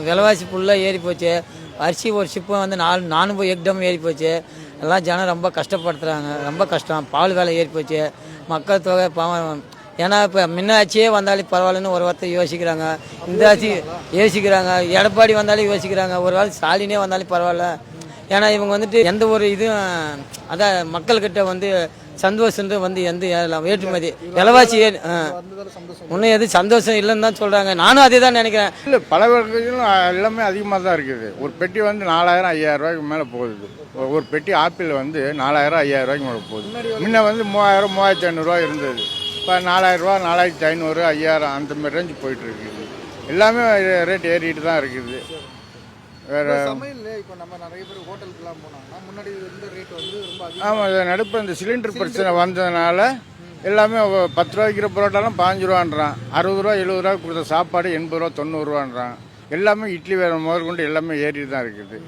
விலைவாசி ஃபுல்லாக ஏறி போச்சு. அரிசி ஒரு ஷிப்பு வந்து 400 எக்டம் ஏறி போச்சு. எல்லாம் ஜனம் ரொம்ப கஷ்டப்படுத்துகிறாங்க. ரொம்ப கஷ்டம். பால் விலை ஏறி போச்சு. மக்கள் தொகை பாவம். ஏன்னா இப்போ முன்ன ஆட்சியே வந்தாலும் பரவாயில்லன்னு ஒரு வார்த்தை யோசிக்கிறாங்க. இந்த ஆட்சி யோசிக்கிறாங்க. எடப்பாடி வந்தாலும் யோசிக்கிறாங்க. ஒரு வேளை ஸ்டாலினே வந்தாலும் பரவாயில்ல. ஏன்னா இவங்க வந்துட்டு எந்த ஒரு இதுவும் அதான் மக்கள்கிட்ட வந்து சந்தோஷம் வந்து எந்த ஏற்றுமதி விலைவாசி இன்னும் எது சந்தோஷம் இல்லைன்னு தான் சொல்கிறாங்க. நானும் அதே தான் நினைக்கிறேன். இல்லை பல வகைகளும் எல்லாமே அதிகமாக தான் இருக்குது. ஒரு பெட்டி வந்து 4000 5000 ரூபாய்க்கு மேலே போகுது. ஒரு பெட்டி ஆப்பிள் வந்து 4000 5000 ரூபாய்க்கு மேலே போகுது. முன்ன வந்து 3000 3500 ரூபா இருந்தது. இப்போ 4000 ரூபா 4500 5000 அந்த மாதிரி ரேஞ்சு போயிட்டு இருக்குது. எல்லாமே ரேட் ஏறிட்டு தான் இருக்குது. வேறு இப்போ நம்ம நிறைய பேர் ஹோட்டலுக்குலாம் போனாங்கன்னா முன்னாடி இருந்த ரேட் வந்து ரொம்ப அதிகம். ஆமாம், நடுப்பு இந்த சிலிண்டர் பிரச்சனை வந்ததுனால எல்லாமே 10 ரூபாய்க்கு பரோட்டாலாம் 15 ரூபான்றான். 60 ரூபா 70 ரூபா கொடுத்த சாப்பாடு 80 ரூபா 90 ரூபான்றான். எல்லாமே இட்லி வேறு முதற்கொண்டு எல்லாமே ஏறிட்டு தான் இருக்குது.